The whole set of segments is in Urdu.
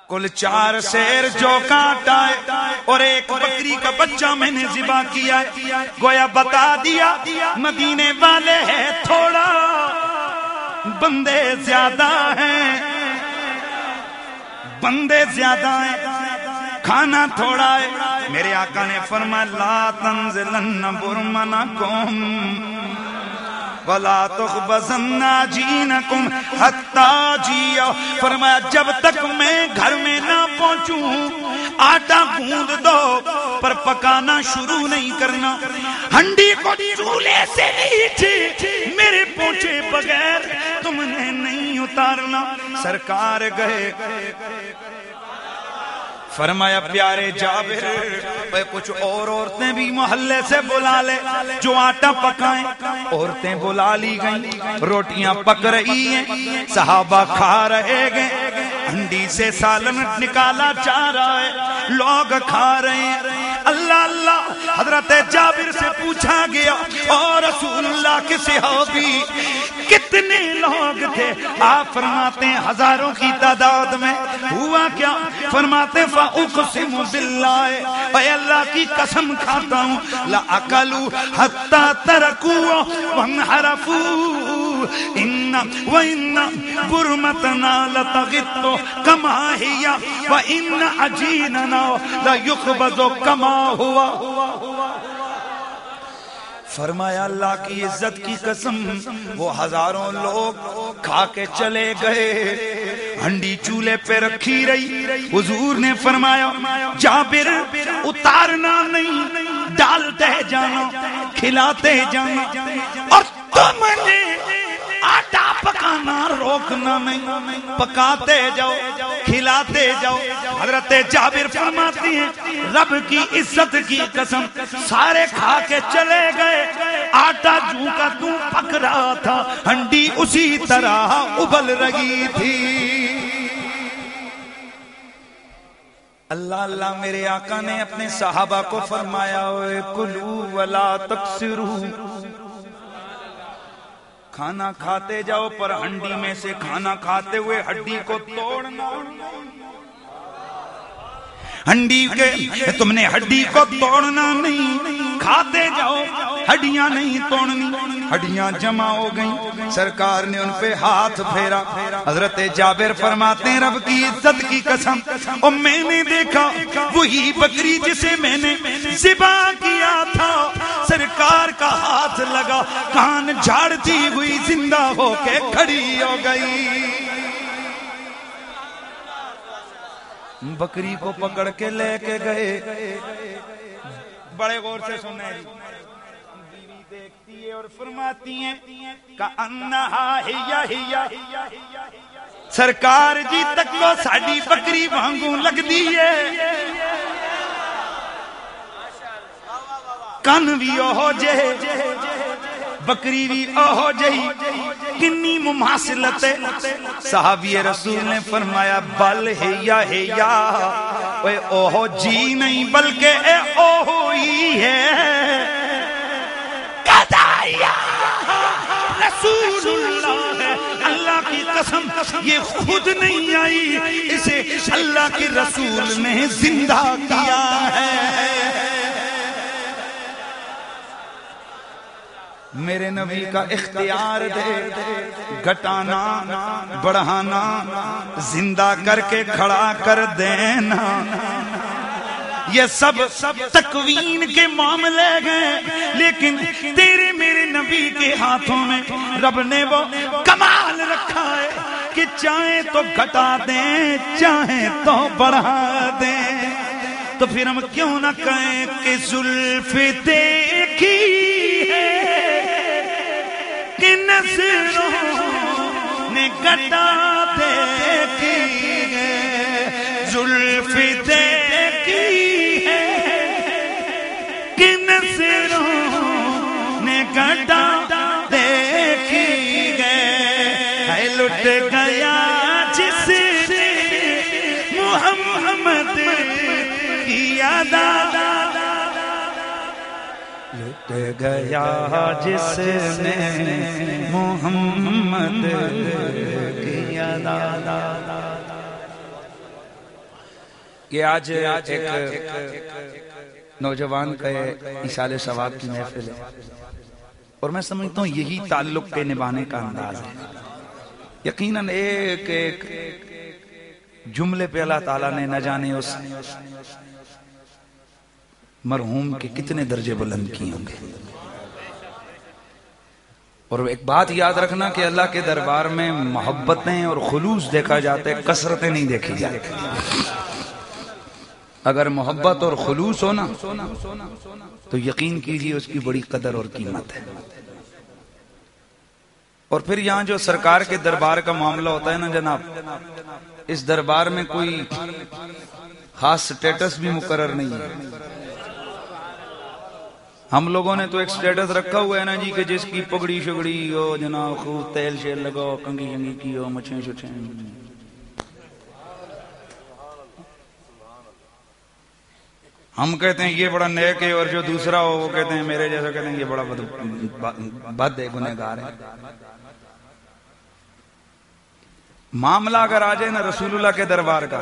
کل 4 شیر جو کاٹا ہے اور ایک بکری کا بچہ میں نے ذبح کیا ہے. گویا بتا دیا مدینے والے ہیں تھوڑا، بندے زیادہ ہیں، بندے زیادہ ہیں، کھانا تھوڑا ہے. میرے آقا نے فرمایا لا تنزلن برمنکم وَلَا تُخْبَزَنَّ جِينَكُمْ حَتَّى جِيَا. فرمایا جب تک میں گھر میں نہ پہنچوں آٹا گوندھ دو پر پکانا شروع نہیں کرنا. ہنڈی کو چولہے سے نیچے میرے پہنچے بغیر تم نے نہیں اتارنا. سرکار گئے، فرمایا پیارے جابر کچھ اور عورتیں بھی محلے سے بلا لے جو آٹا پکائیں. عورتیں بلا لی گئیں، روٹیاں پک رہی ہیں، صحابہ کھا رہے گئے، ہنڈی سے سالن نکالا جا رہا ہے، لوگ کھا رہے ہیں. اللہ اللہ حضرت جابر سے پوچھا گیا اور رسول اللہ کے صحابی کتنے لوگ تھے؟ آپ فرماتے ہیں ہزاروں کی تعداد میں. ہوا کیا؟ فرماتے فاقسم باللہ، اے اللہ کی قسم کھاتا ہوں، لَأَكَلُوا حَتَّى تَرَكُوا وَانْحَرَفُوا وَإِنَّ بُرْمَتَنَا لَتَغِطُّ كَمَا هِيَ وَإِنَّ عَجِينَنَا لَيُخْبَزُ كَمَا هُوَ. فرمایا اللہ کی عزت کی قسم وہ ہزاروں لوگ کھا کے چلے گئے، ہنڈی چولہے پہ رکھی رہی. حضور نے فرمایا جابر اتارنا نہیں، ڈالتے جانا، کھلاتے جانا، اور تم نے آٹا پکانا روکنا نہیں، پکاتے جاؤ، کھلاتے جاؤ. حضرت جابر فرماتی ہیں رب کی عزت کی قسم سارے کھا کے چلے گئے، آٹا جو کا تو پک رہا تھا، ہنڈی اسی طرح ابل رہی تھی. اللہ اللہ میرے آقا نے اپنے صحابہ کو فرمایا کلوا ولا تقصروا، کھانا کھاتے جاؤ پر ہنڈی میں سے کھانا کھاتے ہوئے ہڈی کو توڑنا. ہنڈی کے تم نے ہڈی کو توڑنا نہیں، کھاتے جاؤ، ہڈیاں نہیں توڑنی. ہڈیاں جمع ہو گئیں، سرکار نے ان پہ ہاتھ پھیرا. حضرت جابر فرماتے ہیں رب کی عزت کی قسم اور میں نے دیکھا وہی بکری جسے میں نے ذبح کیا تھا، سرکار کا ہاتھ لگا، کان جھاڑتی ہوئی زندہ ہو کے کھڑی ہو گئی. بکری کو پکڑ کے لے کے گئے. بڑے غور سے سنیں، بیوی دیکھتی ہے اور فرماتی ہیں کأنہا ہیا سرکار جی تک لو ساڑی بکری وانگوں لگ دیئے. کن بھی اوہو جے، بکری بھی اوہو جہی، کنی مماثلت ہے. صحابی رسول نے فرمایا بل ہیا اے اوہو جی نہیں بلکہ اے اوہو ہی ہے. قدایا رسول اللہ ہے، اللہ کی قسم یہ خود نہیں آئی، اسے اللہ کے رسول نے زندہ کیا ہے. میرے نبی کا اختیار دے، گھٹانا بڑھانا، زندہ کر کے کھڑا کر دینا، یہ سب تکوین کے معاملے ہیں، لیکن تیرے میرے نبی کے ہاتھوں میں رب نے وہ کمال رکھا ہے کہ چاہیں تو گھٹا دیں، چاہیں تو بڑھا دیں. تو پھر ہم کیوں نہ کہیں کہ زلف دیکھی کہ نظروں نے گھٹا دیکھی ہے، زلف دیکھی ہے کہ نظروں نے گھٹا دیکھی ہے. لٹ گیا جس نے محمد کی ادا، لٹ گیا جس نے محمد کی ادا. کہ آج ایک نوجوان کا ایصال ثواب کی محفل ہے، اور میں سمجھتا ہوں یہی تعلق کے نبھانے کا انداز ہے۔ یقیناً ایک ایک جملے پہ اللہ تعالیٰ نے نہ جانے اس مرحوم کے کتنے درجے بلند کیے ہوں گے۔ اور ایک بات یاد رکھنا کہ اللہ کے دربار میں محبتیں اور خلوص دیکھا جاتا ہے، کثرتیں نہیں دیکھی جاتی۔ اگر محبت اور خلوص ہو نا تو یقین کیجیے اس کی بڑی قدر اور قیمت ہے۔ اور پھر یہاں جو سرکار کے دربار کا معاملہ ہوتا ہے نا جناب، اس دربار میں کوئی خاص سٹیٹس بھی مقرر نہیں ہے۔ ہم لوگوں نے تو ایک سٹیٹس رکھا ہوا ہے نا جی کہ جس کی پگڑی شگڑی ہو جناب، خوب تیل شیل لگاؤ، کنگھی شنگھی کی ہو، مچھیں شچیں۔ ہم کہتے ہیں یہ بڑا نیک ہے، اور جو دوسرا ہو وہ کہتے ہیں میرے جیسا، کہتے ہیں یہ بڑا بد ہے، گنہگار ہے۔ معاملہ اگر آ جائے نا رسول اللہ کے دربار کا،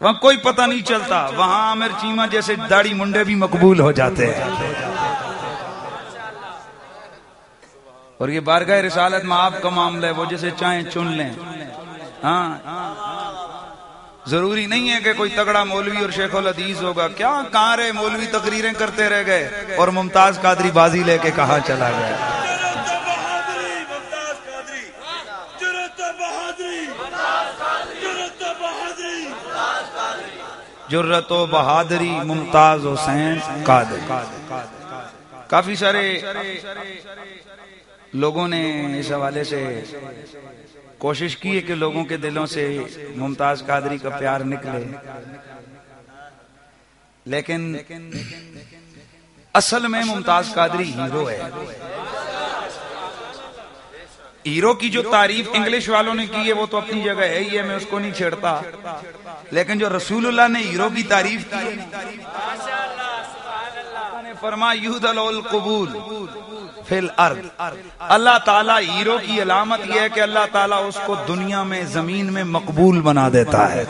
وہاں کوئی پتہ نہیں چلتا، وہاں عامر چیمہ جیسے داڑھی منڈے بھی مقبول ہو جاتے ہیں۔ اور یہ بارگاہ رسالت میں آپ کا معاملہ ہے، وہ جسے چاہیں چن لیں۔ ہاں، ضروری نہیں ہے کہ کوئی تگڑا مولوی اور شیخ الحدیث ہوگا۔ کیا کہاں رہے مولوی، تقریریں کرتے رہ گئے اور ممتاز قادری بازی لے کے کہاں چلا گیا۔ جرت و بہادری ممتاز حسین قادری۔ کافی سارے لوگوں نے اس حوالے سے کوشش کی ہے کہ لوگوں کے دلوں سے ممتاز قادری کا پیار نکلے، لیکن اصل میں ممتاز قادری ہیرو ہے۔ ہیرو کی جو تعریف انگلش والوں نے کی ہے وہ تو اپنی جگہ ہے ہی ہے، میں اس کو نہیں چھیڑتا، لیکن جو رسول اللہ نے ہیرو کی تعریف کی نے فرمایا یہدل القبول فی الارض، اللہ تعالیٰ ہیرو کی علامت یہ ہے کہ اللہ تعالیٰ اس کو دنیا میں زمین میں مقبول بنا دیتا ہے۔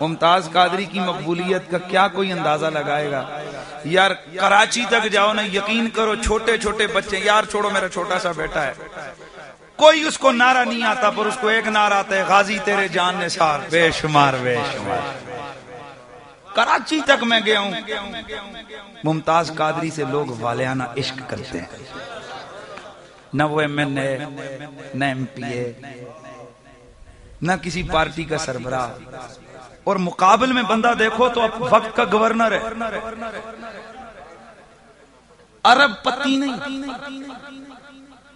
ممتاز قادری کی مقبولیت کا کیا کوئی اندازہ لگائے گا؟ یار کراچی تک جاؤ نا، یقین کرو چھوٹے چھوٹے بچے، یار چھوڑو میرا چھوٹا سا بیٹا ہے، کوئی اس کو نعرہ نہیں آتا، پر اس کو ایک نعرہ آتا ہے، غازی تیرے جان نثار بے شمار بے شمار۔ کراچی تک میں گیا ہوں، ممتاز قادری سے لوگ والہانہ عشق کرتے ہیں، نہ وہ ایم این اے، نہ ایم پی اے، نہ کسی پارٹی کا سربراہ، اور مقابل میں بندہ دیکھو تو اب وقت کا گورنر ہے، ارب پتی نہیں،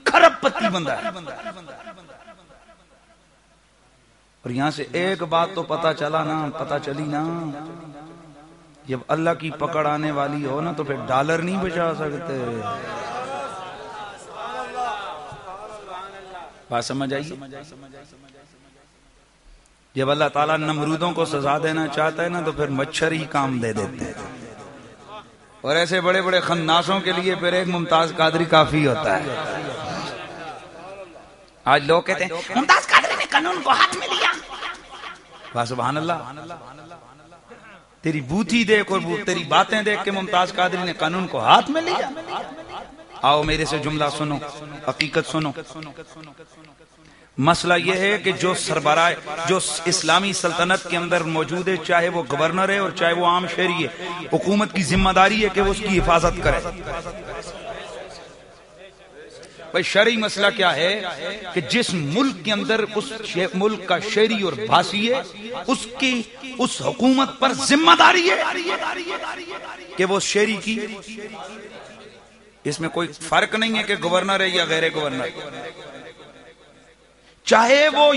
کھرب پتی بندہ ہے۔ اور یہاں سے ایک بات تو پتا چلی نا، جب اللہ کی پکڑ آنے والی ہو نا تو پھر ڈالر نہیں بچا سکتے۔ بات سمجھ آئیے؟ جب اللہ تعالیٰ نمرودوں کو سزا دینا چاہتا ہے نا تو پھر مچھر ہی کام دے دیتے ہیں، اور ایسے بڑے بڑے خناسوں کے لیے پھر ایک ممتاز قادری کافی ہوتا ہے۔ آج لوگ کہتے ہیں ممتاز قادری نے قانون کو ہاتھ میں لیا، بس سبحان اللہ، تیری بوتھی دیکھ اور تیری باتیں دیکھ کے ممتاز قادری نے قانون کو ہاتھ میں لیا۔ آؤ میرے سے جملہ سنو، حقیقت سنو۔ مسئلہ یہ ہے کہ جو سربراہ جو اسلامی سلطنت کے اندر موجود ہے، چاہے وہ گورنر ہے اور چاہے وہ عام شہری ہے، حکومت کی ذمہ داری ہے کہ وہ اس کی حفاظت کرے۔ بھئی شرعی مسئلہ کیا ہے کہ جس ملک کے اندر اس ملک کا شہری اور بھاسی ہے، اس کی اس حکومت پر ذمہ داری ہے کہ وہ شہری کی، اس میں کوئی فرق نہیں ہے کہ گورنر ہے یا غیر گورنر، چاہے وہ